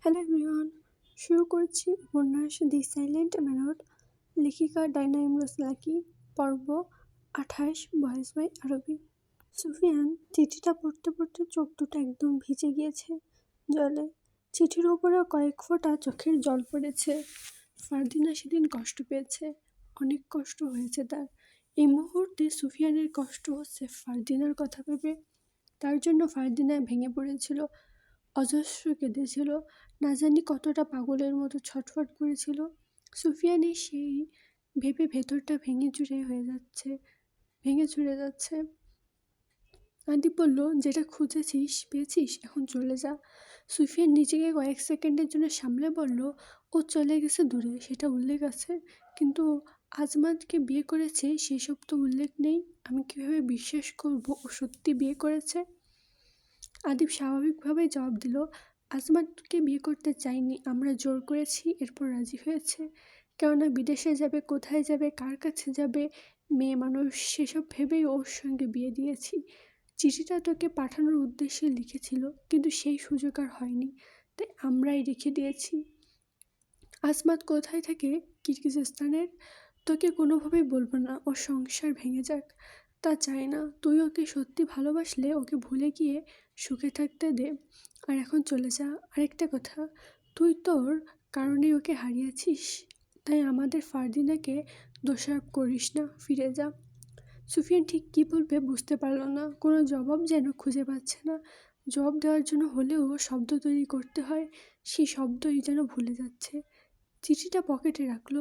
Hello everyone, শুরু করছি উপন্যাস দি সাইলেন্ট ম্যানর, লেখিকা ডাইনা ইমরোজ লাকি, পর্ব 28, ভয়েস বাই আরবি। সুফিয়ান চিঠিটা পড়তে পড়তে চোখ দুটো একদম ভিজে গিয়েছে জলে। চিঠির ওপরেও কয়েক ফোঁটা চোখের জল পড়েছে। ফারদিনা সেদিন কষ্ট পেয়েছে, অনেক কষ্ট হয়েছে তার। এই মুহূর্তে সুফিয়ানের কষ্ট হচ্ছে ফারদিনার কথা ভেবে। তার জন্য ফারদিনা ভেঙে পড়েছিল, অজস্র কেঁদেছিল, না জানি কতটা পাগলের মতো ছটফট করেছিল। সুফিয়ানের সেই ভেবে ভেতরটা ভেঙে চুরে যাচ্ছে। আদি বলল, যেটা খুঁজেছিস পেয়েছিস, এখন চলে যা। সুফিয়ান নিজেকে কয়েক সেকেন্ডের জন্য সামলে বলল, ও চলে গেছে দূরে, সেটা উল্লেখ আছে, কিন্তু আজমাতকে বিয়ে করেছে সেসব তো উল্লেখ নেই। আমি কিভাবে বিশ্বাস করব ও সত্যি বিয়ে করেছে? আদিব স্বাভাবিকভাবেই জবাব দিল, আজমাতকে বিয়ে করতে চাইনি, আমরা জোর করেছি, এরপর রাজি হয়েছে। কেননা বিদেশে যাবে, কোথায় যাবে, কার কাছে যাবে, মেয়ে মানুষ, সেসব ভেবেই ওর সঙ্গে বিয়ে দিয়েছি। চিঠিটা তোকে পাঠানোর উদ্দেশ্যে লিখেছিল, কিন্তু সেই সুযোগ আর হয়নি, তাই আমরাই রেখে দিয়েছি। আজমাত কোথায় থাকে? কিরগিজস্তানের। তোকে কোনোভাবেই বলবো না, ওর সংসার ভেঙে যাক, তা চাই না। তুই ওকে সত্যি ভালোবাসলে ওকে ভুলে গিয়ে সুখে থাকতে দে, আর এখন চলে যা। আরেকটা কথা, তুই তোর কারণেই ওকে হারিয়েছিস, তাই আমাদের ফারদিনাকে দোষারোপ করিস না, ফিরে যা। সুফিয়ান ঠিক কী বলবে বুঝতে পারল না, কোনো জবাব যেন খুঁজে পাচ্ছে না। জবাব দেওয়ার জন্য হলেও শব্দ তৈরি করতে হয়, সেই শব্দই যেন ভুলে যাচ্ছে। চিঠিটা পকেটে রাখলো।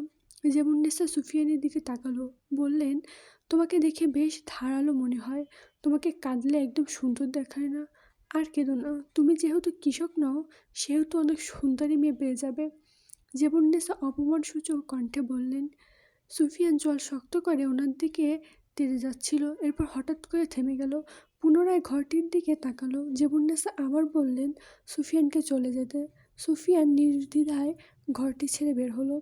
জেবুন্নেসা সুফিয়ানের দিকে তাকালো, বললেন, তোমাকে দেখে বেশ ধারালো মনে হয়, তোমাকে কাঁদলে একদম সুন্দর দেখায় না। আর কেঁদো না, তুমি যেহেতু কৃষক নও সেহেতু অনেক সুন্দরী মেয়ে পেয়ে যাবে। জেবুন্নেসা অপমানসূচক কণ্ঠে বললেন। সুফিয়ান জল শক্ত করে ওনার দিকে তেড়ে যাচ্ছিল, এরপর হঠাৎ করে থেমে গেল, পুনরায় ঘরটির দিকে তাকালো। জেবুন্নেসা আবার বললেন সুফিয়ানকে চলে যেতে। সুফিয়ান নির্দ্বিধায় ঘরটি ছেড়ে বের হলো।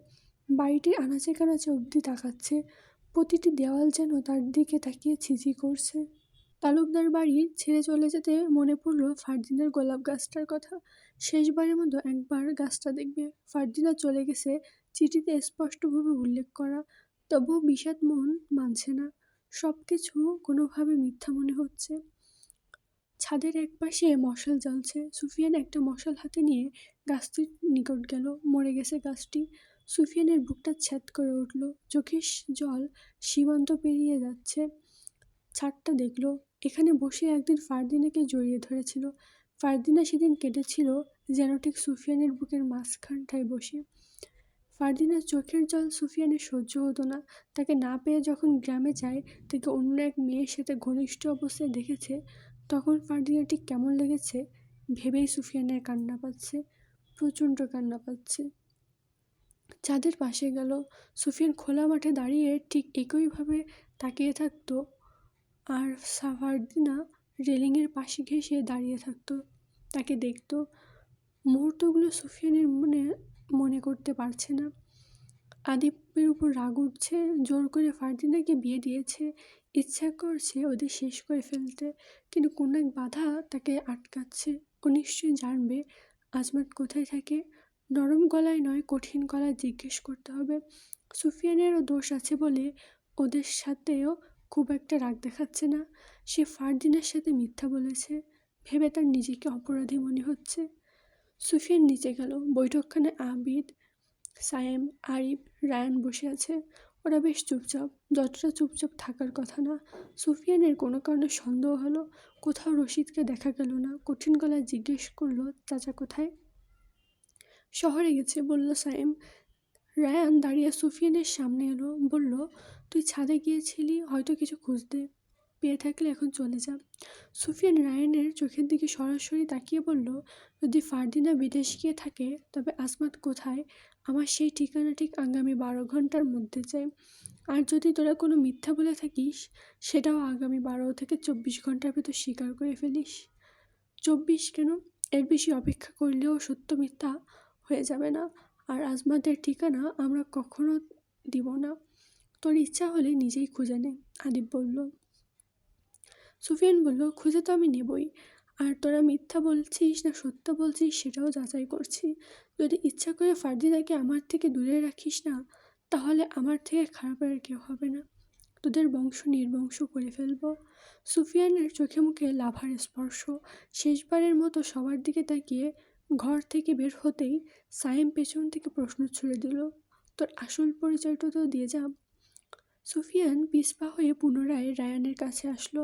বাড়িটির আনাচে কানাচে অবধি তাকাচ্ছে, প্রতিটি দেওয়াল যেন তার দিকে তাকিয়ে ছিজি করছে। তালুকদার বাড়ি ছেড়ে চলে যেতে মনে পড়ল ফারদিনার গোলাপ গাছটার কথা। শেষবারের মতো একবার গাছটা দেখবে। ফারদিনা চলে গেছে, চিঠিতে স্পষ্টভাবে উল্লেখ করা, তবুও বিষাদ মন মানছে না। সব কিছু কোনোভাবে মিথ্যা মনে হচ্ছে। ছাদের একপাশে মশাল জ্বলছে। সুফিয়ান একটা মশাল হাতে নিয়ে গাছটির নিকট গেল। মরে গেছে গাছটি। সুফিয়ানের বুকটা ছ্যাদ করে উঠল, চোখের জল সীমান্ত পেরিয়ে যাচ্ছে। ছাদটা দেখল, এখানে বসে একদিন ফারদিনাকে জড়িয়ে ধরেছিল। ফারদিনা সেদিন কেটেছিল যেন ঠিক সুফিয়ানের বুকের মাঝখানটায় বসে। ফারদিনার চোখের জল সুফিয়ানের সহ্য হতো না। তাকে না পেয়ে যখন গ্রামে যায়, তাকে অন্য এক মেয়ের সাথে ঘনিষ্ঠ অবস্থায় দেখেছে, তখন ফারদিনা ঠিক কেমন লেগেছে ভেবেই সুফিয়ানের কান্না পাচ্ছে, প্রচণ্ড কান্না পাচ্ছে। চাঁদের পাশে গেল। সুফিয়ান খোলা মাঠে দাঁড়িয়ে ঠিক একইভাবে তাকিয়ে থাকতো, আর ফারদিনা রেলিংয়ের পাশে ঘেঁষে দাঁড়িয়ে থাকতো, তাকে দেখতো। মুহূর্তগুলো সুফিয়ানের মনে করতে পারছে না। আদিবের উপর রাগ উঠছে, জোর করে ফারদিনাকে বিয়ে দিয়েছে, ইচ্ছা করছে ওদের শেষ করে ফেলতে, কিন্তু কোন এক বাধা তাকে আটকাচ্ছে। ও নিশ্চয়ই জানবে আজমাত কোথায় থাকে। নরম গলায় নয়, কঠিন গলায় জিজ্ঞেস করতে হবে। সুফিয়ানেরও দোষ আছে বলে ওদের সাথেও খুব একটা রাগ দেখাচ্ছে না। সে ফারদিনার সাথে মিথ্যা বলেছে ভেবে তার নিজেকে অপরাধী মনে হচ্ছে। সুফিয়ান নিচে গেল। বৈঠকখানায় আবিদ, সায়েম, আরিফ, রায়ান বসে আছে। ওরা বেশ চুপচাপ, যতটা চুপচাপ থাকার কথা না। সুফিয়ানের কোনো কারণে সন্দেহ হলো, কোথাও রশিদকে দেখা গেল না। কঠিন গলায় জিজ্ঞেস করলো, চাচা কোথায়? শহরে গেছে, বলল সায়েম। রায়ান দাঁড়িয়ে সুফিয়ানের সামনে এলো, বলল, তুই ছাদে গিয়েছিলি হয়তো কিছু খুঁজতে, পেয়ে থাকলে এখন চলে যা। সুফিয়ান রায়ানের চোখের দিকে সরাসরি তাকিয়ে বলল, যদি ফারদিনা বিদেশ গিয়ে থাকে তবে আজমাত কোথায়? আমার সেই ঠিকানা ঠিক আগামী 12 ঘন্টার মধ্যে চাই। আর যদি তোরা কোনো মিথ্যা বলে থাকিস সেটাও আগামী 12 থেকে 24 ঘন্টার ভেতর স্বীকার করে ফেলিস। 24 কেন? এর বেশি অপেক্ষা করলেও সত্য মিথ্যা হয়ে যাবে না। আর আজমাতের ঠিকানা আমরা কখনো দিব না। তোর ইচ্ছা হলে নিজেই খুঁজে নে, আদিব বলল। সুফিয়ান বলল, খুঁজে তো আমি নেবই, আর তোরা মিথ্যা বলছিস না সত্য বলছিস সেটাও যাচাই করছি। যদি ইচ্ছা করে ফারদিনাকে আমার থেকে দূরে রাখিস না, তাহলে আমার থেকে খারাপ আর কেউ হবে না। তোদের বংশ নির্বংশ করে ফেলবো। সুফিয়ানের চোখে মুখে লাভার স্পর্শ। শেষবারের মতো সবার দিকে তাকিয়ে ঘর থেকে বের হতেই সায়েম পেছন থেকে প্রশ্ন ছুড়ে দিল, তোর আসল পরিচয়টা তো দিয়ে যা। সুফিয়ান পিছপা হয়ে পুনরায় রায়ানের কাছে আসলো,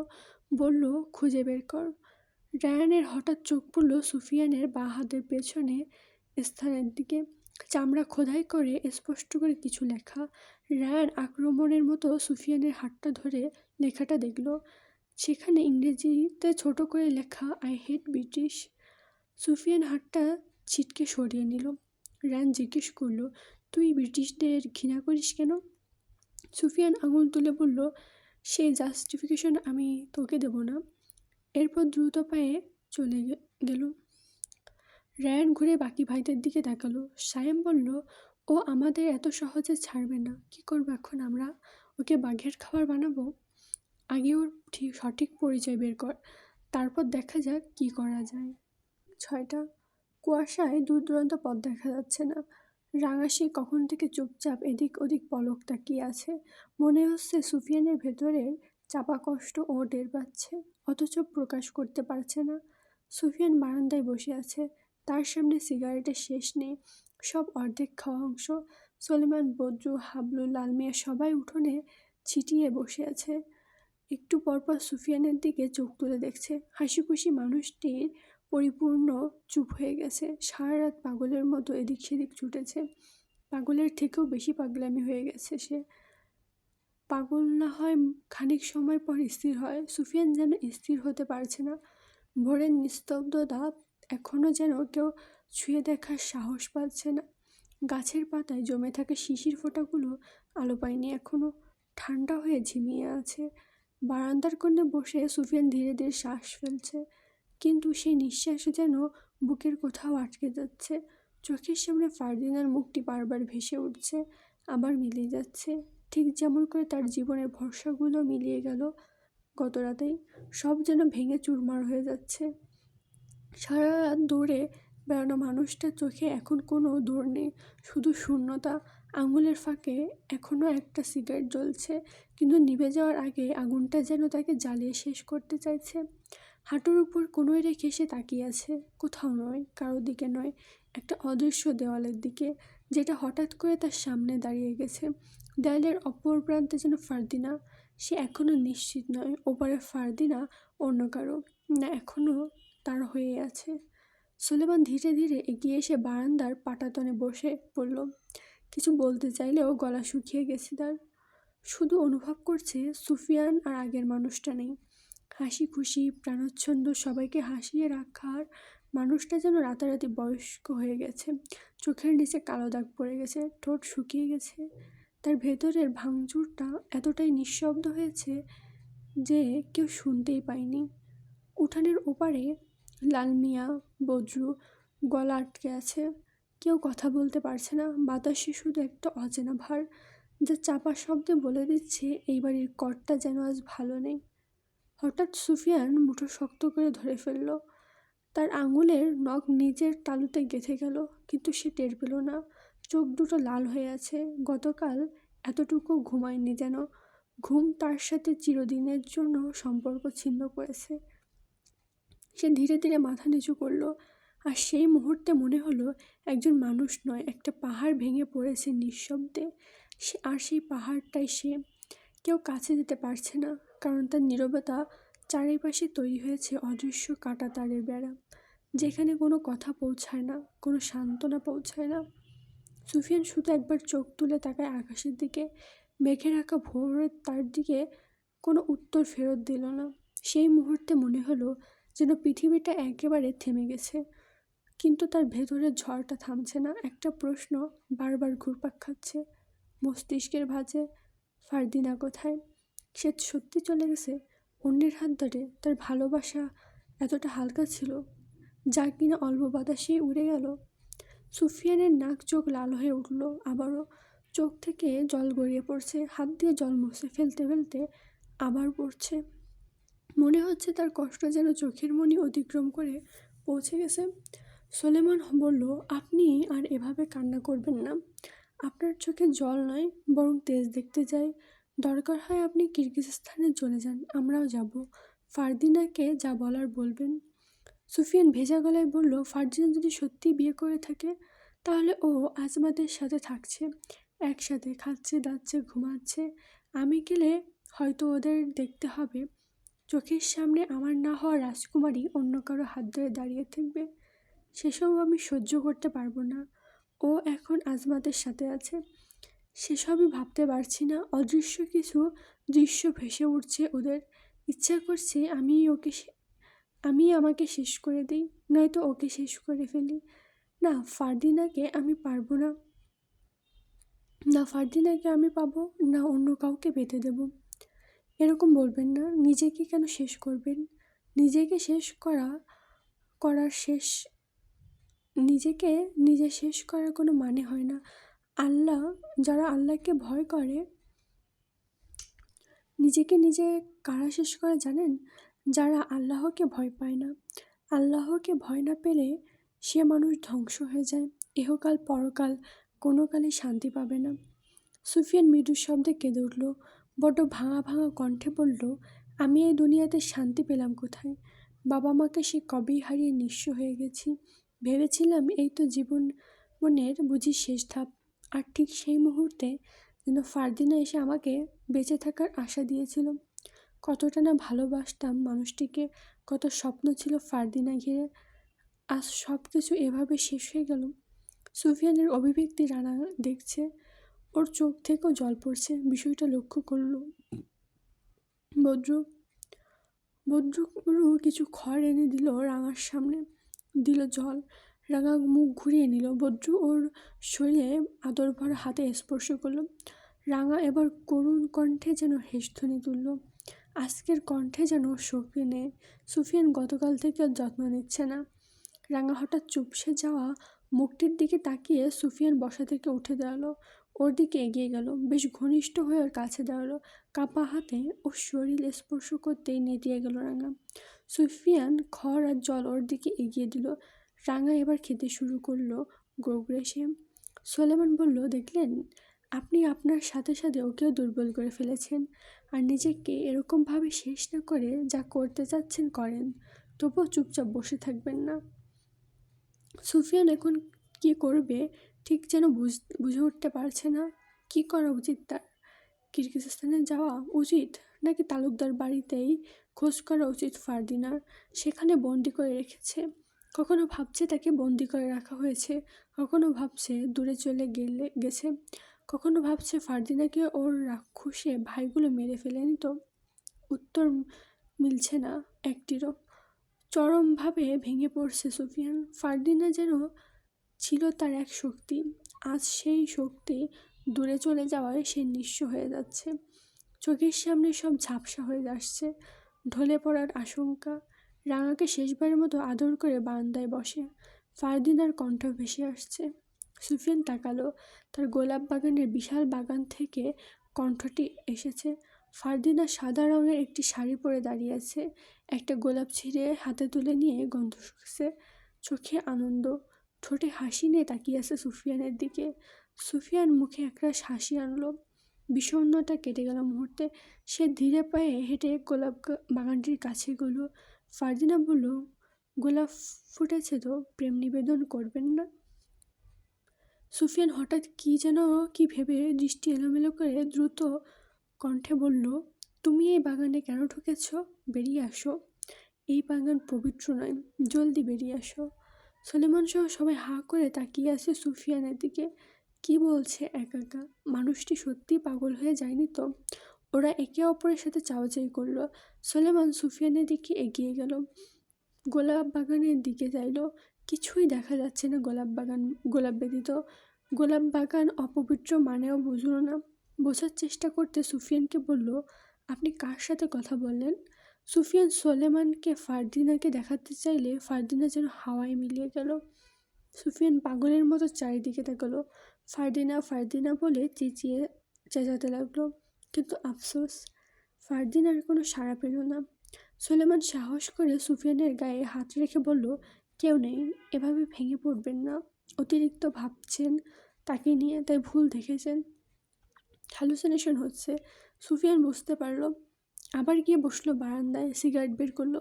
বলল, খুঁজে বের কর। রায়ানের হঠাৎ চোখ পড়ল সুফিয়ানের বাঁ হাতের পেছনে স্থানের দিকে। চামড়া খোদাই করে স্পষ্ট করে কিছু লেখা। রায়ান আক্রমণের মতো সুফিয়ানের হাতটা ধরে লেখাটা দেখল। সেখানে ইংরেজিতে ছোট করে লেখা, আই হেট ব্রিটিশ। সুফিয়ান হাতটা ছিটকে সরিয়ে নিল। রায়ান জিজ্ঞেস করলো, তুই ব্রিটিশদের ঘৃণা করিস কেন? সুফিয়ান আঙুল তুলে বলল, সেই জাস্টিফিকেশন আমি তোকে দেব না। এরপর দ্রুত পায়ে চলে গেল। রায়ান ঘুরে বাকি ভাইদের দিকে তাকালো। সায়েম বলল, ও আমাদের এত সহজে ছাড়বে না। কি করবো এখন আমরা? ওকে বাঘের খাবার বানাবো? আগে ওর সঠিক পরিচয় বের কর, তারপর দেখা যাক কি করা যায়। 6টা। কুয়াশায় দূর দূরান্ত পথ দেখা যাচ্ছে না। রাঙাশি কখন থেকে চুপচাপ এদিক ওদিক পলক তাকিয়ে আছে। মনে হচ্ছে সুফিয়ানের ভেতরের চাপা কষ্ট ও টের পাচ্ছে, অথচ প্রকাশ করতে পারছে না। সুফিয়ান বারান্দায় বসে আছে। তার সামনে সিগারেটের শেষ নেই, সব অর্ধেক খাওয়া অংশ। সলিমান, বজ্জু, হাবলু, লালমিয়া সবাই উঠোনে ছিটিয়ে বসে আছে। একটু পরপর সুফিয়ানের দিকে চোখ তুলে দেখছে। হাসি খুশি মানুষটির পরিপূর্ণ চুপ হয়ে গেছে। সারা রাত পাগলের মতো এদিক সেদিক ছুটেছে। পাগলের থেকেও বেশি পাগলামি হয়ে গেছে সে। পাগল না হয় খানিক সময় পর স্থির হয়, সুফিয়ান যেন স্থির হতে পারছে না। ভোরের নিস্তব্ধতা এখনও যেন কেউ ছুঁয়ে দেখার সাহস পাচ্ছে না। গাছের পাতায় জমে থাকা শিশির ফোঁটাগুলো আলো পায়নি এখনও, ঠান্ডা হয়ে ঝিমিয়ে আছে। বারান্দার কোণে বসে সুফিয়ান ধীরে ধীরে শ্বাস ফেলছে, কিন্তু সেই নিঃশ্বাসে যেন বুকের কোথাও আটকে যাচ্ছে। চোখের সামনে ফারদিনার মুখটি বারবার ভেসে উঠছে, আবার মিলিয়ে যাচ্ছে, ঠিক যেমন করে তার জীবনের ভরসাগুলো মিলিয়ে গেল গত রাতেই। সব যেন ভেঙে চুরমার হয়ে যাচ্ছে। সারা রাত দৌড়ে বেড়ানো মানুষটার চোখে এখন কোনো দৌড় নেই, শুধু শূন্যতা। আঙুলের ফাঁকে এখনও একটা সিগারেট জ্বলছে, কিন্তু নিভে যাওয়ার আগে আগুনটা যেন তাকে জ্বালিয়ে শেষ করতে চাইছে। হাঁটুর উপর কোনোই রেখে সে তাকিয়ে আছে, কোথাও নয়, কারো দিকে নয়, একটা অদৃশ্য দেওয়ালের দিকে, যেটা হঠাৎ করে তার সামনে দাঁড়িয়ে গেছে। দেয়ালের অপর প্রান্তে যেন ফারদিনা। সে এখনও নিশ্চিত নয় ওপারে ফারদিনা অন্য কারো, না এখনও তার হয়ে আছে। সুলেমান ধীরে ধীরে এগিয়ে এসে বারান্দার পাটাতনে বসে পড়ল। কিছু বলতে চাইলেও গলা শুকিয়ে গেছে তার। শুধু অনুভব করছে সুফিয়ান আর আগের মানুষটা নেই। হাসি খুশি প্রাণোচ্ছন্দ সবাইকে হাসিয়ে রাখার মানুষটা যেন রাতারাতি বয়স্ক হয়ে গেছে। চোখের নিচে কালো দাগ পড়ে গেছে, ঠোঁট শুকিয়ে গেছে। তার ভেতরের ভাঙচুরটা এতটাই নিঃশব্দ হয়েছে যে কেউ শুনতেই পায়নি। উঠানের ওপারে লালমিয়া, বজ্রু গলা আটকে আছে, কেউ কথা বলতে পারছে না। বাতাসে শুধু একটা অচেনা ভার, যা চাপা শব্দে বলে দিচ্ছে এই বাড়ির কর্তা যেন আজ ভালো নেই। হঠাৎ সুফিয়ান মুঠো শক্ত করে ধরে ফেলল। তার আঙুলের নখ নিজের তালুতে গেঁথে গেল, কিন্তু সে টের পেল না। চোখ দুটো লাল হয়ে আছে। গতকাল এতটুকু ঘুমায়নি যেন। ঘুম তার সাথে চিরদিনের জন্য সম্পর্ক ছিন্ন করেছে। সে ধীরে ধীরে মাথা নিচু করলো, আর সেই মুহূর্তে মনে হলো একজন মানুষ নয়, একটা পাহাড় ভেঙে পড়েছে নিঃশব্দে। আর সেই পাহাড়টাই সে। কেউ কাছে যেতে পারছে না, কারণ তার নীরবতা চারিপাশে তৈরি হয়েছে অদৃশ্য কাঁটা তারের বেড়া, যেখানে কোনো কথা পৌঁছায় না, কোনো সান্ত্বনা পৌঁছায় না। সুফিয়ান শুধু একবার চোখ তুলে তাকায় আকাশের দিকে। মেঘে রাখা ভোরের তার দিকে কোনো উত্তর ফেরত দিল না। সেই মুহূর্তে মনে হলো যেন পৃথিবীটা একেবারে থেমে গেছে, কিন্তু তার ভেতরের ঝড়টা থামছে না। একটা প্রশ্ন বারবার ঘুরপাক খাচ্ছে মস্তিষ্কের ভাঁজে, ফারদিনা কোথায়? সে সত্যি চলে গেছে অন্যের হাত ধরে? তার ভালোবাসা এতটা হালকা ছিল, যা কিনা অল্প বাতাসেই উড়ে গেল। সুফিয়ানের নাক চোখ লাল হয়ে উঠল আবারও। চোখ থেকে জল গড়িয়ে পড়ছে, হাত দিয়ে জল মুছে ফেলতে ফেলতে আবার পড়ছে। মনে হচ্ছে তার কষ্ট যেন চোখের মনি অতিক্রম করে পৌঁছে গেছে। সোলেমান বলল, আপনি আর এভাবে কান্না করবেন না। আপনার চোখে জল নয়, বরং তেজ দেখতে চাই। দরকার হয় আপনি কিরগিজস্তানে চলে যান, আমরাও যাব। ফারদিনাকে যা বলার বলবেন। সুফিয়ান ভেজা গলায় বলল, ফারদিনা যদি সত্যি বিয়ে করে থাকে, তাহলে ও আজমাদের সাথে থাকছে, একসাথে খাচ্ছে, দাচ্ছে, ঘুমাচ্ছে। আমি গেলে হয়তো ওদের দেখতে হবে চোখের সামনে আমার না হওয়া রাজকুমারী অন্য কারো হাত ধরে দাঁড়িয়ে থাকবে। সেসব আমি সহ্য করতে পারবো না। ও এখন আজমাদের সাথে আছে, সেসবই ভাবতে পারছি না। অদৃশ্য কিছু দৃশ্য ভেসে উঠছে ওদের। ইচ্ছা করছে আমি আমাকে শেষ করে দিই, নয়তো ওকে শেষ করে ফেলি। না ফারদিনাকে আমি পারবো না। না ফারদিনাকে আমি পাবো, না অন্য কাউকে পেতে দেব। এরকম বলবেন না। নিজেকে কেন শেষ করবেন? নিজেকে শেষ করার শেষ নিজেকে নিজে শেষ করার কোনো মানে হয় না। আল্লাহ যারা আল্লাহকে ভয় করে, নিজেকে নিজে কারা শেষ করে জানেন? যারা আল্লাহকে ভয় পায় না। আল্লাহকে ভয় না পেলে সে মানুষ ধ্বংস হয়ে যায়। ইহকাল পরকাল কোনো কালে শান্তি পাবে না। সুফিয়ান মৃদু শব্দে কেঁদে উঠল। বড্ড ভাঙা ভাঙা কণ্ঠে বলল, আমি এই দুনিয়াতে শান্তি পেলাম কোথায়? বাবা মাকে সে কবেই হারিয়ে নিঃস্ব হয়ে গেছি। ভেবেছিলাম এই তো জীবনের বুঝি শেষ ধাপ। আর ঠিক সেই মুহূর্তে যেন ফারদিনা এসে আমাকে বেঁচে থাকার আশা দিয়েছিল। কতটা না ভালোবাসতাম মানুষটিকে, কত স্বপ্ন ছিল ফারদিনা ঘিরে। আজ সব কিছু এভাবে শেষ হয়ে গেল। সুফিয়ানের অভিব্যক্তি রানা দেখছে, ওর চোখ থেকেও জল পড়ছে। বিষয়টা লক্ষ্য করল বদ্রু। বদ্রু কিছু খড় এনে দিল রাঙার সামনে, দিল জল। রাঙা মুখ ঘুরিয়ে নিল। বদ্রু ওর শরীরে আদর ভরা হাতে স্পর্শ করলো। রাঙা এবার করুণ কণ্ঠে যেন হেসধ্বনি তুলল। আজকের কণ্ঠে যেন শক্তি নেই। সুফিয়ান গতকাল থেকে ওর যত্ন নিচ্ছে না। রাঙা হঠাৎ চুপসে যাওয়া মুখটির দিকে তাকিয়ে সুফিয়ান বসা থেকে উঠে দাঁড়ালো, ওর দিকে এগিয়ে গেল, বেশ ঘনিষ্ঠ হয়ে ওর কাছে দাঁড়ালো। কাপা হাতে ওর শরীর স্পর্শ করতেই নেতিয়ে গেল রাঙা। সুফিয়ান খড় আর জল ওর দিকে এগিয়ে দিল। রাঙা এবার খেতে শুরু করলো গোগড়ে সে। সোলেমান বলল, দেখলেন, আপনি আপনার সাথে সাথে ওকেও দুর্বল করে ফেলেছেন। আর নিজেকে এরকমভাবে শেষ না করে যা করতে চাচ্ছেন করেন, তবুও চুপচাপ বসে থাকবেন না। সুফিয়ান এখন কি করবে ঠিক যেন বুঝে উঠতে পারছে না। কি করা উচিত তার? কিরগিজস্তানে যাওয়া উচিত, নাকি তালুকদার বাড়িতেই খোঁজ করা উচিত ফারদিনার? সেখানে বন্দি করে রেখেছে। কখনো ভাবছে তাকে বন্দি করে রাখা হয়েছে, কখনো ভাবছে দূরে চলে গেছে, কখনো ভাবছে ফারদিনাকে ওর রাক্ষসে ভাইগুলো মেরে ফেলে নিত। উত্তর মিলছে না একটিরও। চরমভাবে ভেঙে পড়ছে সুফিয়ান। ফারদিনা যেন ছিল তার এক শক্তি, আজ সেই শক্তি দূরে চলে যাওয়ায় সে নিঃস্ব হয়ে যাচ্ছে। চোখের সামনে সব ঝাপসা হয়ে আসছে, ঢলে পড়ার আশঙ্কা। রাঙাকে শেষবারের মতো আদর করে বারান্দায় বসে। ফারদিনার কণ্ঠ ভেসে আসছে। সুফিয়ান তাকালো, তার গোলাপ বাগানের বিশাল বাগান থেকে কণ্ঠটি এসেছে। ফারদিনা সাদা রঙের একটি শাড়ি পরে দাঁড়িয়ে আছে, একটা গোলাপ ছিঁড়ে হাতে তুলে নিয়ে গন্ধ শুকছে। চোখে আনন্দ, ঠোঁটে হাসি নিয়ে তাকিয়ে আছে সুফিয়ানের দিকে। সুফিয়ান মুখে একরাশ হাসি আনলো। বিষণ্ণতা কেটে গেল মুহূর্তে। সে ধীরে পায়ে হেঁটে গোলাপ বাগানটির কাছে গেল। ফারদিনা বলল, গোলাপ ফুটেছে তো, প্রেম নিবেদন করবেন না? সুফিয়ান হঠাৎ কি ভেবে দৃষ্টি এলোমেলো করে দ্রুত কণ্ঠে বলল, তুমি এই বাগানে কেন ঢুকেছ? বেরিয়ে আসো। এই বাগান পবিত্র নয়, জলদি বেরিয়ে আসো। সলেমান সহ সবাই হাঁ করে তাকিয়ে আছে সুফিয়ানের দিকে। কি বলছে একা একা? মানুষটি সত্যি পাগল হয়ে যায়নি তো? ওরা একে অপরের সাথে চাওয়াচাই করলো। সলেমান সুফিয়ানের দিকে এগিয়ে গেল, গোলাপ বাগানের দিকে যাইল। কিছুই দেখা যাচ্ছে না গোলাপ ব্যতীত। গোলাপ বাগান অপবিত্র মানেও বুঝল না। বোঝার চেষ্টা করতে সুফিয়ানকে বলল, আপনি কার সাথে কথা বললেন? সুফিয়ান সোলেমানকে ফারদিনাকে দেখাতে চাইলে ফারদিনা যেন হাওয়ায় মিলিয়ে গেল। সুফিয়ান পাগলের মতো চারিদিকে তাকালো। ফারদিনা ফারদিনা বলে চেঁচাতে লাগলো, কিন্তু আফসোস, ফারদিনার কোনো সাড়া পেল না। সুলেমান সাহস করে সুফিয়ানের গায়ে হাত রেখে বলল, কেউ নেই, এভাবে ভেঙে পড়বেন না। অতিরিক্ত ভাবছেন তাকে নিয়ে, তাই ভুল দেখেছেন, হ্যালুসিনেশন হচ্ছে। সুফিয়ান বুঝতে পারল। আবার গিয়ে বসলো বারান্দায়, সিগারেট বের করলো।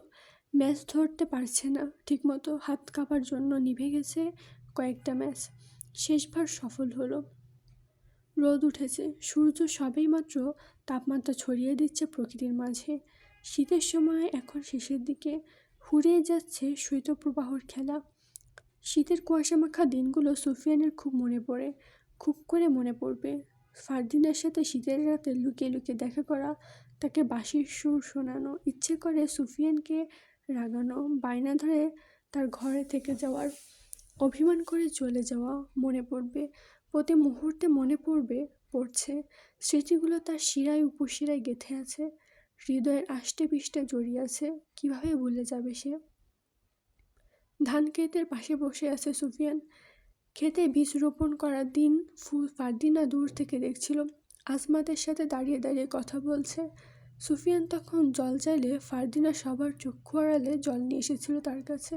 ম্যাচ ধরতে পারছে না ঠিকমতো, হাত কাঁপার জন্য নিভে গেছে কয়েকটা ম্যাচ। শেষবার সফল হলো। রোদ উঠেছে, সূর্য সবেই মাত্র তাপমাত্রা ছড়িয়ে দিচ্ছে প্রকৃতির মাঝে। শীতের সময় এখন শেষের দিকে, ফুরিয়ে যাচ্ছে শৈত্যপ্রবাহর খেলা। শীতের কুয়াশামাখা দিনগুলো সুফিয়ানের খুব মনে পড়ে, খুব করে মনে পড়বে। ফারদিনের সাথে শীতের রাতে লুকিয়ে লুকিয়ে দেখা করা, তাকে বাঁশির সুর শোনানো, ইচ্ছে করে সুফিয়ানকে রাগানো, বায়না ধরে তার ঘরে থেকে যাওয়ার, অভিমান করে চলে যাওয়া মনে পড়বে। প্রতি মুহূর্তে মনে পড়ছে। স্মৃতিগুলো তার শিরায় উপশিরায় গেঁথে আছে, হৃদয়ের আষ্টে পিষ্টে জড়িয়ে আছে। কীভাবে ভুলে যাবে সে? ধান ক্ষেতের পাশে বসে আছে সুফিয়ান। ক্ষেতে বীজ রোপণ করার দিন ফারদিনা দূর থেকে দেখছিল। আজমাতের সাথে দাঁড়িয়ে দাঁড়িয়ে কথা বলছে। সুফিয়ান তখন জল চাইলে ফারদিনা সবার চক্ষু আড়ালে জল নিয়ে এসেছিল তার কাছে।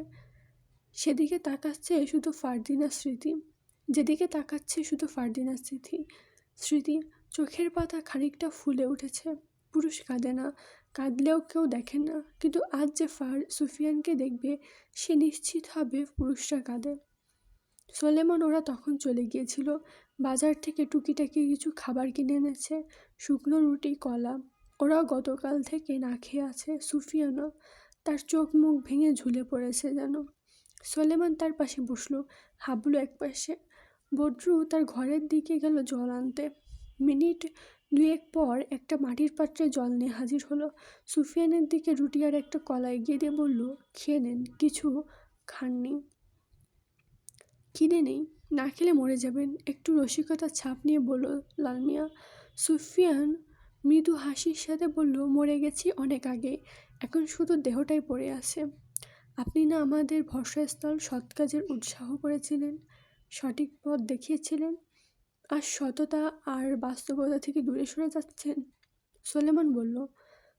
সেদিকে তাকাচ্ছে শুধু ফারদিনার স্মৃতি, যেদিকে তাকাচ্ছে শুধু ফারদিনার স্মৃতি। চোখের পাতা খানিকটা ফুলে উঠেছে। পুরুষ কাঁদে না, কাঁদলেও কেউ দেখে না, কিন্তু আজ যে সুফিয়ানকে দেখবে সে নিশ্চিত হবে পুরুষরা কাঁদে। সোলেমান ওরা তখন চলে গিয়েছিল। বাজার থেকে টুকিটাকি কিছু খাবার কিনে এনেছে, শুকনো রুটি, কলা। ওরাও গতকাল থেকে না খেয়ে আছে। সুফিয়ানও, তার চোখ মুখ ভেঙে ঝুলে পড়েছে যেন। সোলেমান তার পাশে বসলো, হাবলু এক পাশে। বদরু তার ঘরের দিকে গেল জল আনতে। মিনিট দুয়েক পর একটা মাটির পাত্রে জল নিয়ে হাজির হলো। সুফিয়ানের দিকে রুটি আর একটা কলা এগিয়ে দিয়ে বলল, খেয়ে নেন, কিছু খাননি? কিনে নেই, না খেলে মরে যাবেন, একটু রসিকতার ছাপ নিয়ে বলল লালমিয়া। সুফিয়ান মৃদু হাসির সাথে বলল, মরে গেছি অনেক আগে, এখন শুধু দেহটাই পড়ে আছে। আপনি না আমাদের ভরসাস্থল, সৎ কাজের উৎসাহ করেছিলেন, সঠিক পথ দেখিয়েছিলেন, আর সততা আর বাস্তবতা থেকে দূরে সরে যাচ্ছেন? সোলেমান বলল।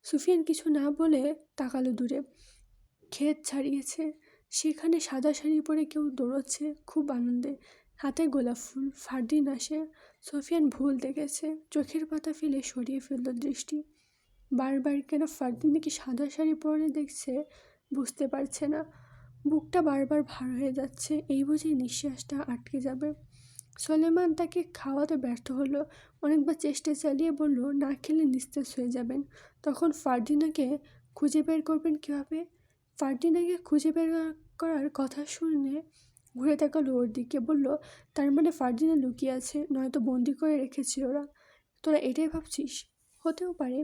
সুফিয়ান কিছু না বলে তাকালো দূরে। ক্ষেত ছাড়িয়েছে, সেখানে সাদা শাড়ি পরে কেউ দৌড়চ্ছে খুব আনন্দে, হাতে গোলাপ ফুল। ফারদিন আসে। সুফিয়ান ভুল দেখেছে, চোখের পাতা ফেলে সরিয়ে ফেলল দৃষ্টি। বারবার কেন ফারদিনকে সাদা শাড়ি পরে দেখছে বুঝতে পারছে না। বুকটা বারবার ভার হয়ে যাচ্ছে, এই বুঝি নিঃশ্বাসটা আটকে যাবে। সোলেমান তাকে খাওয়াতে ব্যর্থ হলো। অনেকবার চেষ্টা চালিয়ে বলল, না খেলে নিস্তেজ হয়ে যাবেন। তখন ফারদিনাকে খুঁজে বের করবেন কীভাবে? ফারদিনাকে খুঁজে বের করার কথা শুনে ঘুরে তাকালো ওর দিকে, বলল, তার মানে ফারদিনা লুকিয়ে আছে, নয়তো বন্দি করে রেখেছে ওরা। তোরা এটাই ভাবছিস? হতেও পারে।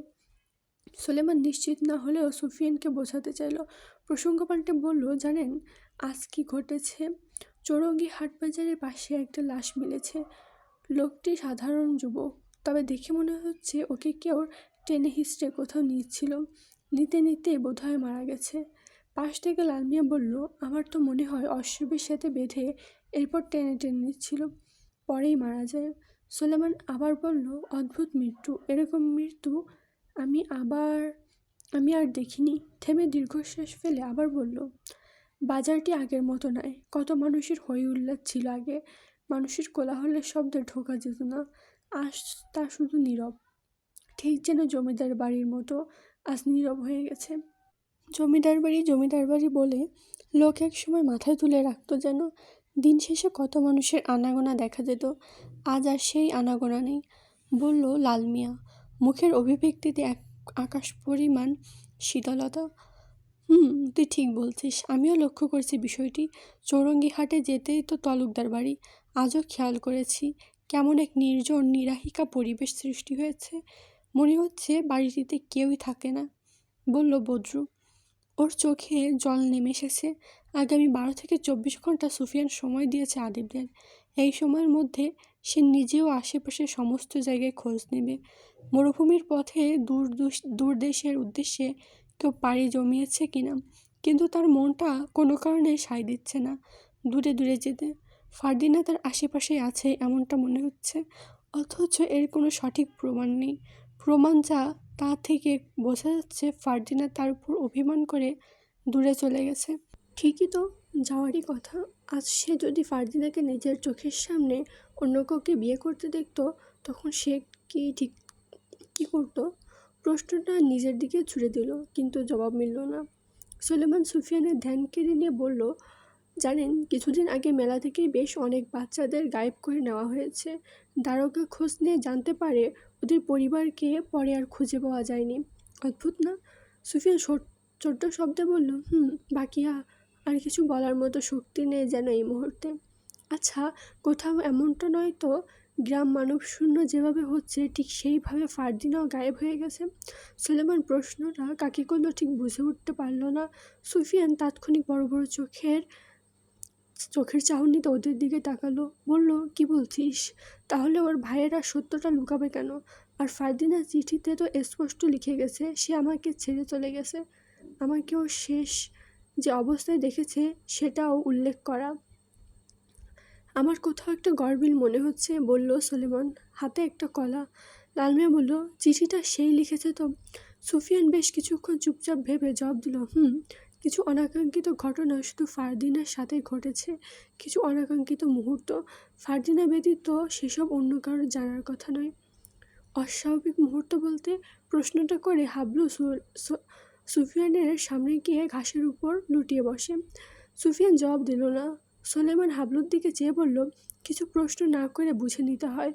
সোলেমান নিশ্চিত না হলেও সুফিয়ানকে বোঝাতে চাইল। প্রসঙ্গ পাল্টে বলল, জানেন আজ কি ঘটেছে? চৌরঙ্গি হাটবাজারের পাশে একটা লাশ মিলেছে। লোকটি সাধারণ যুবক, তবে দেখে মনে হচ্ছে ওকে কেউ টেনে হিঁচড়ে কোথাও নিচ্ছিল। নিতে নিতে বোধহয় মারা গেছে। পাশ থেকে লালমিয়া বলল, আমার তো মনে হয় অশ্বের সাথে বেঁধে এরপর টেনে টেনে নিচ্ছিল, পরেই মারা যায়। সোলেমান আবার বলল, অদ্ভুত মৃত্যু, এরকম মৃত্যু আমি আর দেখিনি। থেমে দীর্ঘশ্বাস ফেলে আবার বলল, বাজারটি আগের মতো নয়, কত মানুষের হই উল্লাস ছিল আগে, মানুষের কোলাহলের শব্দে ঢোকা যেত না, আজ তা শুধু নীরব, ঠিক যেন জমিদার বাড়ির মতো আজ নীরব হয়ে গেছে। জমিদার বাড়ি বলে লোক এক সময় মাথায় তুলে রাখতো যেন। দিন শেষে কত মানুষের আনাগোনা দেখা যেত, আজ আর সেই আনাগোনা নেই, বলল লালমিয়া, মুখের অভিব্যক্তিতে এক আকাশ পরিমাণ শীতলতা। তুই ঠিক বলছিস, আমিও লক্ষ্য করেছি বিষয়টি। চৌরঙ্গি হাটে যেতেই তো তালুকদার বাড়ি, আজও খেয়াল করেছি কেমন এক নির্জন নিরাহিকা পরিবেশ সৃষ্টি হয়েছে, মনে হচ্ছে বাড়িটিতে কেউই থাকে না, বলল বদরু। ওর চোখে জল নেমে এসেছে। আগামী 12 থেকে 24 ঘন্টা সুফিয়ান সময় দিয়েছে আদিবদের। এই সময়ের মধ্যে সে নিজেও আশেপাশের সমস্ত জায়গায় খোঁজ নেবে। মরুভূমির পথে দূর দেশের উদ্দেশ্যে কেউ পাড়ি জমিয়েছে কিনা, কিন্তু তার মনটা কোনো কারণে সায় দিচ্ছে না দূরে দূরে যেতে। ফারদিনা তার আশেপাশেই আছে এমনটা মনে হচ্ছে, অথচ এর কোনো সঠিক প্রমাণ নেই। প্রমাণ যা তা থেকে বোঝা যাচ্ছে ফারদিনা তার উপর অভিমান করে দূরে চলে গেছে। ঠিকই তো, যাওয়ারই কথা। আজ সে যদি ফারদিনাকে নিজের চোখের সামনে অন্য কাউকে বিয়ে করতে দেখত, তখন সে ঠিক কী করতো? প্রশ্নটা নিজের দিকে ছুড়ে দিল, কিন্তু জবাব মিলল না। সুলেমান সুফিয়ানের ধ্যান কেড়ে নিয়ে বলল, জানেন, কিছুদিন আগে মেলা থেকেই বেশ অনেক বাচ্চাদের গায়েব করে নেওয়া হয়েছে। দারোগা খোঁজ নিয়ে জানতে পারে ওদের পরিবারকে পরে আর খুঁজে পাওয়া যায়নি। অদ্ভুত না? সুফিয়ান ছোট্ট শব্দে বলল, বাকি আর কিছু বলার মতো শক্তি নেই যেন এই মুহূর্তে। আচ্ছা, কোথাও এমনটা নয় তো গ্রাম মানবশূন্য যেভাবে হচ্ছে ঠিক সেইভাবে ফারদিনাও গায়েব হয়ে গেছে? সুলেমান প্রশ্নটা কাকে করলো ঠিক বুঝে উঠতে পারল না। সুফিয়ান তাৎক্ষণিক বড় বড় চোখের চাহনিতে ওদের দিকে তাকালো, বলল, কি বলছিস? তাহলে ওর ভাইয়েরা সত্যটা লুকাবে কেন? আর ফারদিনার চিঠিতে তো স্পষ্ট লিখে গেছে সে আমাকে ছেড়ে চলে গেছে। আমাকে ওর শেষ যে অবস্থায় দেখেছে সেটাও উল্লেখ করা। আমার কোথাও একটা গরমিল মনে হচ্ছে, বলল সুলেমান, হাতে একটা কলা। লালমিয়া বলল, চিঠিটা সেই লিখেছে তো? সুফিয়ান বেশ কিছুক্ষণ চুপচাপ ভেবে জবাব দিল, কিছু অনাকাঙ্ক্ষিত ঘটনা শুধু ফারদিনার সাথে ঘটেছে, কিছু অনাকাঙ্ক্ষিত মুহূর্ত। ফারদিনা ব্যতীত সেসব অন্য কারোর জানার কথা নয়। অস্বাভাবিক মুহূর্ত বলতে? প্রশ্নটা করে হাবলু সুফিয়ানের সামনে গিয়ে ঘাসের উপর লুটিয়ে বসে। সুফিয়ান জবাব দিল না। সুলেমান হাবলুর দিকে চেয়ে বলল, কিছু প্রশ্ন না করে বুঝে নিতে হয়।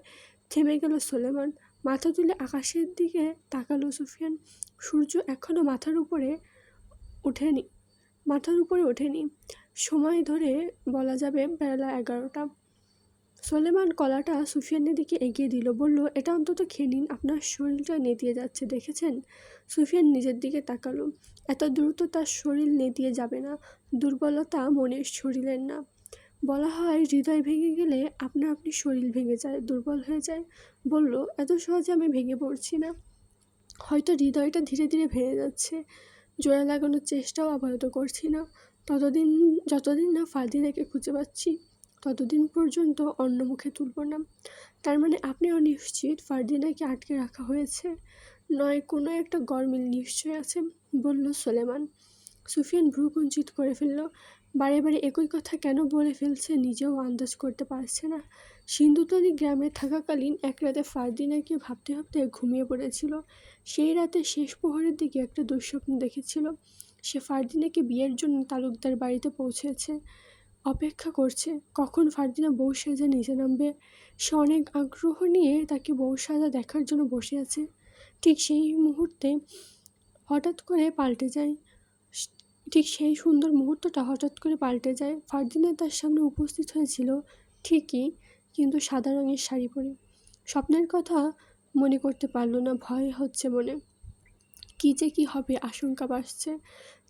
থেমে গেল সুলেমান, মাথা তুলে আকাশের দিকে তাকালো সুফিয়ান। সূর্য এখনো মাথার উপরে ওঠেনি। সময় ধরে বলা যাবে বেলা 11টা। সুলেমান কলাটা সুফিয়ানের দিকে এগিয়ে দিল, বলল, এটা অন্তত খেয়ে নিন, আপনার শরীরটা নেতিয়ে যাচ্ছে, দেখেছেন? সুফিয়ান নিজের দিকে তাকালো। এত দ্রুত তার শরীর নেতিয়ে যাবে না। দুর্বলতা মনের শরীরের না। বলা হয় হৃদয় ভেঙে গেলে আপনি শরীর ভেঙে যায়, দুর্বল হয়ে যায়। বলল, এত সহজে আমি ভেঙে পড়ছি না। হয়তো হৃদয়টা ধীরে ধীরে ভেঙে যাচ্ছে। জোড়া লাগানোর চেষ্টাও আপাতত করছি না। যতদিন না ফারদিনাকে খুঁজে পাচ্ছি, ততদিন পর্যন্ত অন্য মুখে তুলব না। তার মানে আপনি অনিশ্চিত ফারদিনাকে আটকে রাখা হয়েছে? নয়, কোনো একটা গরমিল নিশ্চয় আছে, বলল সুলেমান। সুফিয়ান ভ্রু কুঞ্চিত করে ফেলল। বারে বারে একই কথা কেন বলে ফেলছে নিজেও আন্দাজ করতে পারছে না। সিন্ধুতলি গ্রামে থাকাকালীন এক রাতে ফারদিনাকে ভাবতে ভাবতে ঘুমিয়ে পড়েছিল। সেই রাতে শেষ প্রহরের দিকে একটা দুঃস্বপ্ন দেখেছিল। সে ফারদিনাকে বিয়ের জন্য তালুকদার বাড়িতে পৌঁছেছে, অপেক্ষা করছে কখন ফারদিনা বউ সাজা নিচে নামবে। সে অনেক আগ্রহ নিয়ে তাকে বউ সাজা দেখার জন্য বসে আছে। ঠিক সেই মুহূর্তে হঠাৎ করে পাল্টে যায় ঠিক সেই সুন্দর মুহূর্তটা হঠাৎ করে পাল্টে যায়। ফারদিনা তার সামনে উপস্থিত হয়েছিল ঠিকই, কিন্তু সাদা রঙের শাড়ি পরে। স্বপ্নের কথা মনে করতে পারল না, ভয় হচ্ছে মনে। কী যে কী হবে আশঙ্কা বাড়ছে।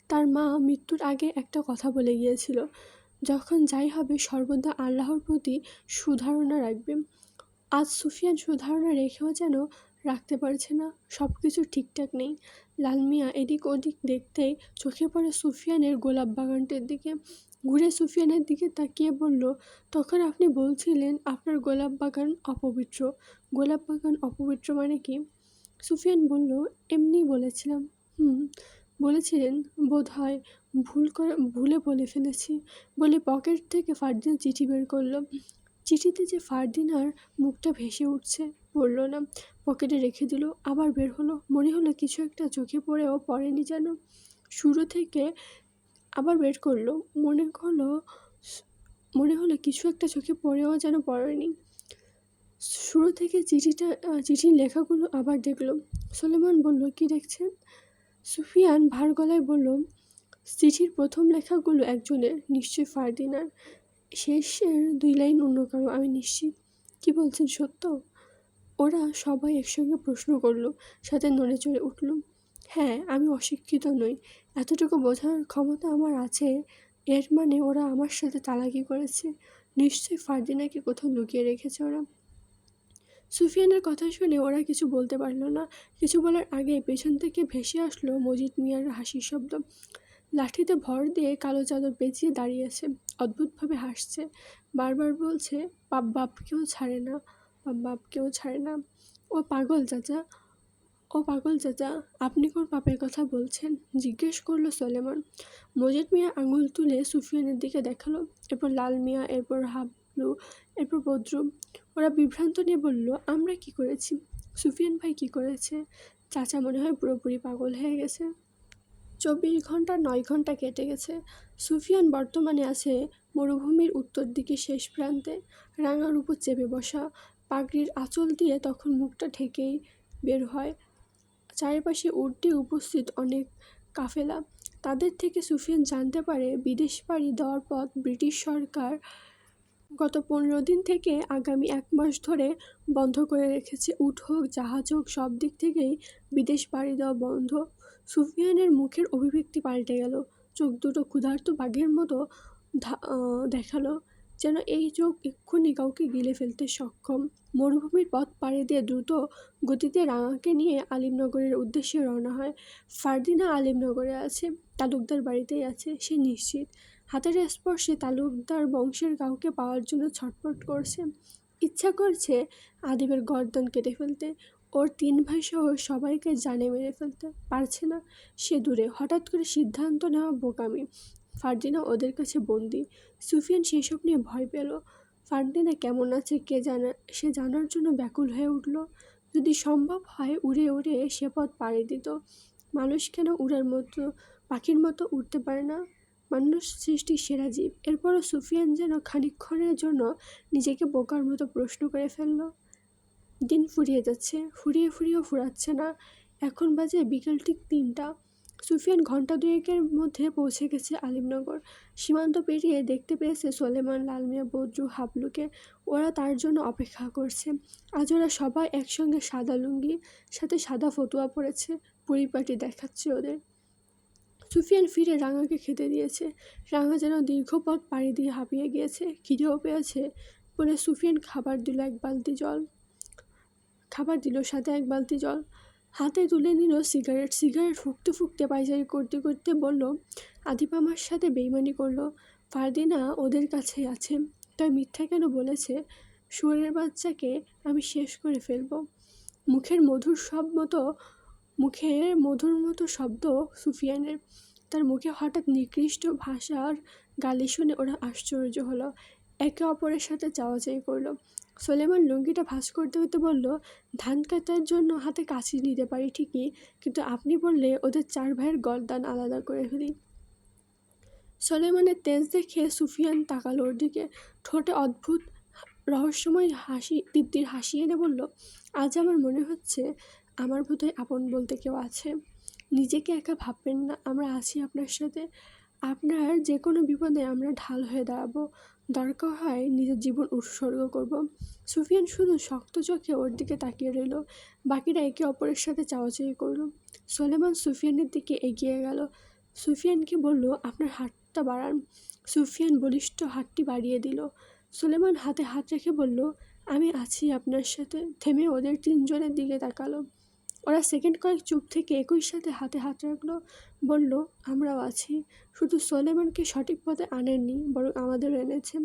তার মা মৃত্যুর আগে একটা কথা বলে গিয়েছিল, যখন যাই হবে সর্বদা আল্লাহর প্রতি সুধারণা রাখবে। আজ সুফিয়ান সুধারণা রেখেও যেন রাখতে পারছে না। সব কিছু ঠিকঠাক নেই। লালমিয়া এদিক ওদিক দেখতেই চোখে পড়ে সুফিয়ানের গোলাপ বাগানটির দিকে। ঘুরে সুফিয়ানের দিকে তাকিয়ে বলল, তখন আপনি বলছিলেন আপনার গোলাপ বাগান অপবিত্র। গোলাপ বাগান অপবিত্র মানে কি? সুফিয়ান বলল, এমনি বলেছিলাম। বলেছিলেন বোধ হয়, ভুলে বলে ফেলেছি। বলে পকেট থেকে ফারদিনা চিঠি বের করলো। চিঠিতে যে ফারদিনার মুখটা ভেসে উঠছে, পড়ল না, পকেটে রেখে দিল। আবার বের হলো, মনে হলো কিছু একটা চোখে পড়েও পড়েনি যেন। শুরু থেকে আবার বের করলো, মনে হলো কিছু একটা চোখে পড়েও যেন পড়েনি। শুরু থেকে চিঠির লেখাগুলো আবার দেখল। সুলেমান বলল, কি দেখছেন? সুফিয়ান ভার গলায় বলল, চিঠির প্রথম লেখাগুলো একজনের, নিশ্চয়ই ফারদিনার। শেষের 2 লাইন অন্য কারো, আমি নিশ্চিত। কি বলছেন সত্য? ওরা সবাই একসঙ্গে প্রশ্ন করলো, সাথে নড়ে চড়ে উঠল। হ্যাঁ, আমি অশিক্ষিত নই, এতটুকু বোঝার ক্ষমতা আমার আছে। এর মানে ওরা আমার সাথে চালাকি করেছে। নিশ্চয়ই ফারদিনাকে কোথাও লুকিয়ে রেখেছে ওরা। সুফিয়ানের কথা শুনে ওরা কিছু বলতে পারল না। কিছু বলার আগে পেছন থেকে ভেসে আসলো মজিদ মিয়ার হাসির শব্দ। লাঠিতে ভর দিয়ে কালো চাদর পেঁচিয়ে দাঁড়িয়েছে, অদ্ভুতভাবে হাসছে। বারবার বলছে, বাপ বাপকেও ছাড়ে না, বাপ বাপকেও ছাড়ে না। ও পাগল চাচা, ও পাগল চাচা, আপনি কোন পাপের কথা বলছেন? জিজ্ঞেস করলো সলেমান। মজিদ মিয়া আঙুল তুলে সুফিয়ানের দিকে দেখালো, এরপর লাল মিয়া, এরপর হাবলু, এরপর বদরু। ওরা বিভ্রান্ত নিয়ে বলল, আমরা কি করেছি? সুফিয়ান ভাই কি করেছে? চাচা মনে হয় পুরোপুরি পাগল হয়ে গেছে। 24 ঘন্টা 9 ঘন্টা কেটে গেছে। সুফিয়ান বর্তমানে আছে মরুভূমির উত্তর দিকে শেষ প্রান্তে, রাঙার উপর চেপে বসা, পাগড়ির আঁচল দিয়ে তখন মুখটা ঢেকেই বের হয়। চারিপাশে উর্দি উপস্থিত অনেক কাফেলা। তাদের থেকে সুফিয়ান জানতে পারে বিদেশ পাড়ি দেওয়ার পথ ব্রিটিশ সরকার গত 15 দিন থেকে আগামী 1 মাস ধরে বন্ধ করে রেখেছে। উট হোক, জাহাজ হোক, সব দিক থেকেই বিদেশ পাড়ি দেওয়া বন্ধ। সুফিয়ানের মুখের অভিব্যক্তি পাল্টে গেল। চোখ দুটো ক্ষুধার্ত বাঘের মতো দেখালো, যেন এই চোখ এক্ষুনি কাউকে গিলে ফেলতে সক্ষম। মরুভূমির পথ পাড়ি দিয়ে দ্রুত গতিতে রাঙাকে নিয়ে আলিমনগরের উদ্দেশ্যে রওনা হয়। ফারদিনা আলিমনগরে আছে, তালুকদার বাড়িতেই আছে, সে নিশ্চিত। হাতের স্পর্শে তালুকদার বংশের কাউকে পাওয়ার জন্য ছটফট করছে। ইচ্ছা করছে আদিবের গর্দন কেটে ফেলতে, ওর 3 ভাই সহ সবাইকে জানে মেরে ফেলতে। পারছে না, সে দূরে। হঠাৎ করে সিদ্ধান্ত নেওয়া বোকামি। ফারদিনা ওদের কাছে বন্দি। সুফিয়ান সেসব নিয়ে ভয় পেল। ফারদিনা কেমন আছে কে জানে, সে জানার জন্য ব্যাকুল হয়ে উঠল। যদি সম্ভব হয় উড়ে উড়ে সে পথ পাড়ি দিত। মানুষ কেন উড়ার মতো, পাখির মতো উঠতে পারে না? মানুষ সৃষ্টির সেরা জীব। এরপরও সুফিয়ান যেন খানিকক্ষণের জন্য নিজেকে বোকার মতো প্রশ্ন করে ফেলল। দিন ফুরিয়ে যাচ্ছে, ফুরিয়ে ফুরিয়েও ফুরাচ্ছে না। এখন বাজে বিকেল ঠিক 3টা। সুফিয়ান ঘন্টা দুয়েকের মধ্যে পৌঁছে গেছে আলিমনগর। সীমান্ত পেরিয়ে দেখতে পেয়েছে সলেমান, লালমিয়া, বদরু, হাবলুকে। ওরা তার জন্য অপেক্ষা করছে। আজ ওরা সবাই একসঙ্গে সাদা লুঙ্গি, সাথে সাদা ফতুয়া পরেছে, পরিপাটি দেখাচ্ছে ওদের। সুফিয়ান ফিরে রাঙাকে খেতে দিয়েছে। রাঙা যেন দীর্ঘ পথ পাড়ি দিয়ে হাঁপিয়ে গিয়েছে, খিদেও পেয়েছে বলে সুফিয়ান খাবার দিল সাথে 1 বালতি জল। হাতে তুলে নিল সিগারেট ফুঁকতে ফুঁকতে পায়চারি করতে করতে বলল, আদিপ আমার সাথে বেইমানি করলো। ফারদিনা ওদের কাছেই আছে, তাই মিথ্যা কেন বলেছে? শুয়োরের বাচ্চাকে আমি শেষ করে ফেলবো। মুখের মধুর মতো শব্দ সুফিয়ানের। তার মুখে হঠাৎ নিকৃষ্ট ভাষার গালি শুনে ওরা আশ্চর্য হলো। একে অপরের সাথে চাওয়াচাই করলো। সলেমান লুঙ্গিটা ভাঁজ করতে করতে বলল, ধান কাটার জন্য হাতে কাঁচি নিতে পারি ঠিকই, কিন্তু আপনি বললে ওদের 4 ভাইয়ের গর্দান আলাদা করে ফেলি। সলেমানের তেজ দেখে সুফিয়ান তাকালো ওর দিকে। ঠোঁটে অদ্ভুত রহস্যময় তৃপ্তির হাসি এনে বলল, আজ আমার মনে হচ্ছে আমার বোধহয় আপন বলতে কেউ আছে। নিজেকে একা ভাববেন না, আমরা আছি আপনার সাথে। আপনার যে কোনো বিপদে আমরা ঢাল হয়ে দাঁড়াবো। দরকার হয় নিজের জীবন উৎসর্গ করব। সুফিয়ান শুধু শক্ত চোখে ওর দিকে তাকিয়ে রইল। বাকিরা একে অপরের সাথে চাওয়াচাই করল। সলেমান সুফিয়ানের দিকে এগিয়ে গেল। সুফিয়ানকে বলল, আপনার হাতটা বাড়ান। সুফিয়ান বলিষ্ঠ হাতটি বাড়িয়ে দিল। সুলেমান হাতে হাত রেখে বলল, আমি আছি আপনার সাথে। থেমে ওদের 3জনের দিকে তাকালো। ওরা সেকেন্ড কয়েক চুপ থেকে একই সাথে হাতে হাত রাখলো। বলল, আমরাও আছি। শুধু সলেমানকে সঠিক পথে আনেননি, বরং আমাদেরও এনেছেন।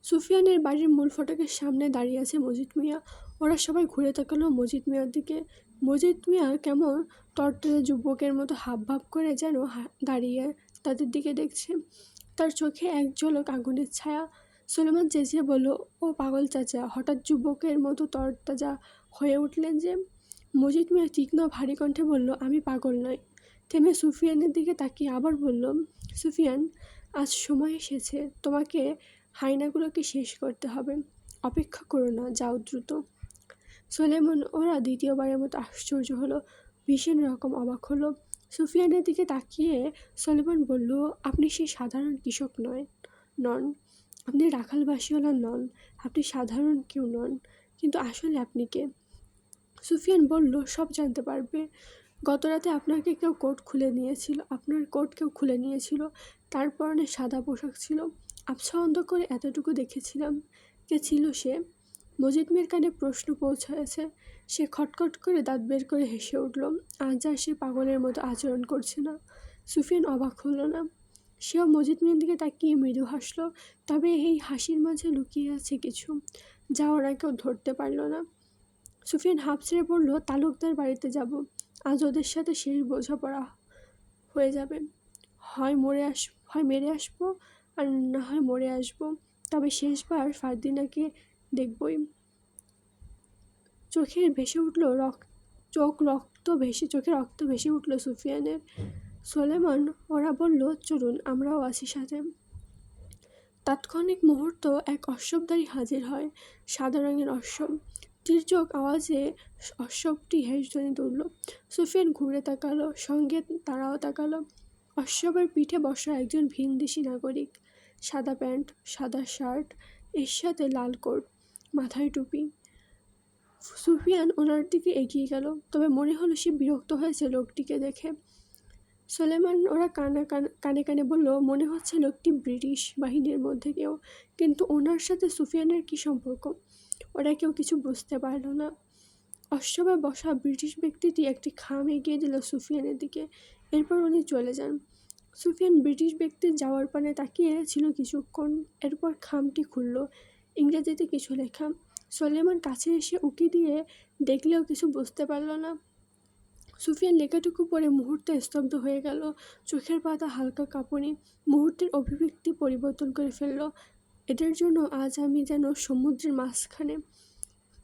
সুফিয়ানের বাড়ির মূল ফটকের সামনে দাঁড়িয়ে আছে মজিদ মিয়া। ওরা সবাই ঘুরে তাকালো মজিদ মিয়ার দিকে। মজিদ মিয়া কেমন তরতাজা যুবকের মতো হাবভাব করে যেন দাঁড়িয়ে তাদের দিকে দেখছে। তার চোখে এক ঝলক আগুনের ছায়া। সলেমান চেঁচিয়ে বলল, ও পাগল চাচা, হঠাৎ যুবকের মতো তরতাজা হয়ে উঠলেন যে? মজিদ মিয়া তীক্ষ্ণ ভারী কণ্ঠে বলল, আমি পাগল নই। থেমে সুফিয়ানের দিকে তাকিয়ে আবার বলল, সুফিয়ান, আজ সময় এসেছে, তোমাকে হাইনাগুলোকে শেষ করতে হবে। অপেক্ষা করো না, যাও দ্রুত। সলেমান ওরা দ্বিতীয়বারের মতো আশ্চর্য হলো, ভীষণ রকম অবাক হলো। সুফিয়ানের দিকে তাকিয়ে সলেমান বলল, আপনি সেই সাধারণ কৃষক নন, আপনি রাখাল বাসিওয়ালা নন, আপনি সাধারণ কেউ নন। কিন্তু আসলে আপনি কে? সুফিয়ান বলল, সব জানতে পারবে। গতরাতে আপনার কোট কেউ খুলে নিয়েছিল। তার পরনে সাদা পোশাক ছিল। আবছা অন্ধকারে এতটুকু দেখেছিলাম। কে ছিল সে? মজিদ মিয়ার কানে প্রশ্ন পৌঁছায়েছে। সে খটখট করে দাঁত বের করে হেসে উঠল। আজ আর সে পাগলের মতো আচরণ করছে না। সুফিয়ান অবাক হলো না। সেও মজিদ মিয়ার দিকে তাকিয়ে মৃদু হাসল। তবে এই হাসির মাঝে লুকিয়ে আছে কিছু, যা ওরা কেউ ধরতে পারল না। সুফিয়ান হাঁপ ছেড়ে বলল, তালুকদার বাড়িতে যাব। আজ ওদের সাথে শেষ বোঝাপড়া হয়ে যাবে। হয় মেরে আসবো, আর না হয় মরে আসবো, তবে শেষবার ফারদিনাকে দেখবই। চোখে রক্ত ভেসে উঠল সুফিয়ানের। সোলেমান ওরা বলল, চলুন, আমরাও আছি সাথে। তাৎক্ষণিক মুহূর্ত এক অশ্বধারী হাজির হয়, সাদা রঙের অশ্বব। তীর্যক আওয়াজে অশ্ববটি হেঁসধ্বনি তুলল। সুফিয়ান ঘুরে তাকালো, সঙ্গে তারাও তাকালো। অশ্ববের পিঠে বসা একজন ভিনদেশি নাগরিক, সাদা প্যান্ট, সাদা শার্ট, এর সাথে লাল কোট, মাথায় টুপি। সুফিয়ান ওনার দিকে এগিয়ে গেল, তবে মনে হলো সে বিরক্ত হয়েছে লোকটিকে দেখে। সোলেমান ওরা কানে কানে বলল, মনে হচ্ছে লোকটি ব্রিটিশ বাহিনীর মধ্যে কেউ, কিন্তু ওনার সাথে সুফিয়ানের কি সম্পর্ক? ওরা কেউ কিছু বুঝতে পারল না। অশ্ববে বসা ব্রিটিশ ব্যক্তিটি একটি খাম এগিয়ে দিল সুফিয়ানের দিকে, এরপর উনি চলে যান। সুফিয়ান ব্রিটিশ ব্যক্তির যাওয়ার পানে তাকিয়ে ছিল কিছুক্ষণ, এরপর খামটি খুলল। ইংরেজিতে কিছু লেখা। সোলেমান কাছে এসে উকি দিয়ে দেখলেও কিছু বুঝতে পারল না। সুফিয়ান লেখাটুকু পরে মুহূর্তে স্তব্ধ হয়ে গেল, চোখের পাতা হালকা কাঁপুনি মুহূর্তের অভিব্যক্তি পরিবর্তন করে ফেলল। এদের জন্য আজ আমি যেন সমুদ্রের মাঝখানে,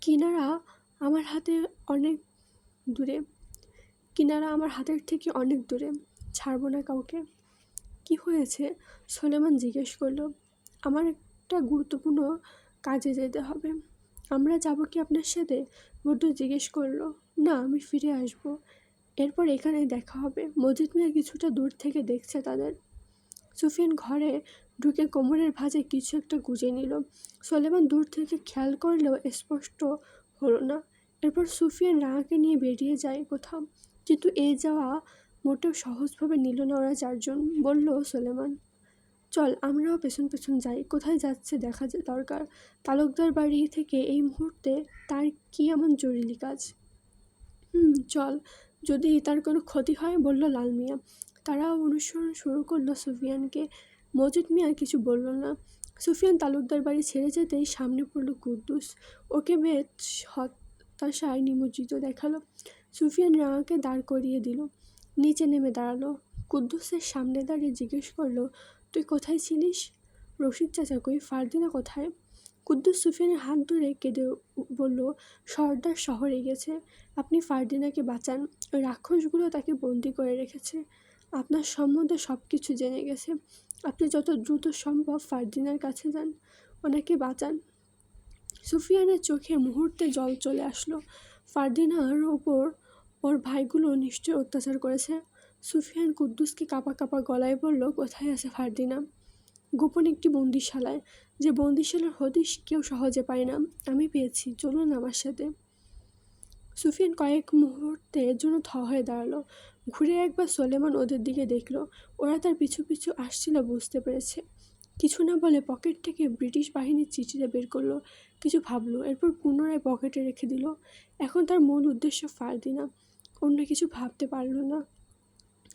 কিনারা আমার হাতের থেকে অনেক দূরে, ছাড়বো না কাউকে। কি হয়েছে? সোলেমান জিজ্ঞেস করলো। আমার একটা গুরুত্বপূর্ণ কাজে যেতে হবে। আমরা যাব কি আপনার সাথে? বড্ড জিজ্ঞেস করলো। না, আমি ফিরে আসব, এরপর এখানে দেখা হবে। মজিদ মিয়া কিছুটা দূর থেকে দেখছে তাদের। সুফিয়ান ঘরে ঢুকে কোমরের ভাঁজে কিছু একটা গুজে নিল। সোলেমান দূর থেকে খেয়াল করলেও স্পষ্ট হলো না। এরপর সুফিয়ান রাঙাকে নিয়ে বেরিয়ে যায় কোথাও, কিন্তু এই যাওয়া মোটেও সহজভাবে নিল না ওরা চারজন। বলল সোলেমান, চল আমরাও পেছন পেছন যাই, কোথায় যাচ্ছে দেখা দরকার। তালুকদার বাড়ি থেকে এই মুহূর্তে তার কি এমন জরুরি কাজ? চল, যদি তার কোনো ক্ষতি হয়, বলল লাল মিয়া। তারাও অনুসরণ শুরু করলো সুফিয়ানকে। মজিদ মিয়া কিছু বলল না। সুফিয়ান তালুকদার বাড়ি ছেড়ে যেতেই সামনে পড়ল কুদ্দুস। ওকে বেশ হতাশায় নিমজ্জিত দেখালো। সুফিয়ান রাঙাকে দাঁড় করিয়ে দিল, নিচে নেমে দাঁড়ালো। কুদ্দুসের সামনে দাঁড়িয়ে জিজ্ঞেস করলো, তুই কোথায় ছিলিস? রশিদ চাচা কই? ফারদিনা কোথায়? কুদ্দুস সুফিয়ানের হাত ধরে কেঁদে বলল, সর্দার শহরে গেছে, আপনি ফারদিনাকে বাঁচান। ওই রাক্ষসগুলো তাকে বন্দি করে রেখেছে। আপনার সম্বন্ধে সব কিছু জেনে গেছে। আপনি যত দ্রুত সম্ভব ফারদিনার কাছে যান, ওনাকে বাঁচান। সুফিয়ানের চোখে মুহূর্তে জল চলে আসলো। ফারদিনার ওপর ওর ভাইগুলো নিশ্চয়ই অত্যাচার করেছে। সুফিয়ান কুদ্দুসকে কাঁপা কাঁপা গলায় বলল, কোথায় আছে ফারদিনা? গোপন একটি বন্দিশালায়। যে বন্দিশালার হদিশ কেউ সহজে পায় না, আমি পেয়েছি, চলুন আমার সাথে। সুফিয়ান কয়েক মুহূর্তের জন্য থ হয়ে দাঁড়ালো। ঘুরে একবার সোলেমান ওদের দিকে দেখলো। ওরা তার পিছু পিছু আসছিল বুঝতে পেরেছে। কিছু না বলে পকেট থেকে ব্রিটিশ বাহিনীর চিঠিটা বের করলো, কিছু ভাবলো, এরপর পুনরায় পকেটে রেখে দিল। এখন তার মূল উদ্দেশ্য ফারদিনা, অন্য কিছু ভাবতে পারল না।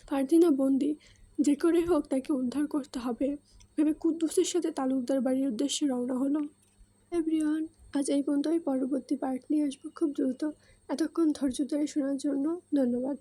ফারদিনা বন্দি, যে করে হোক তাকে উদ্ধার করতে হবে ভেবে কুদ্দুসের সাথে তালুকদার বাড়ির উদ্দেশ্যে রওনা হলো। এভরিওয়ান, আজ এই পর্যন্তই। পরবর্তী পার্ট নিয়ে আসবো খুব দ্রুত। এতক্ষণ ধৈর্য ধরে শোনার জন্য ধন্যবাদ।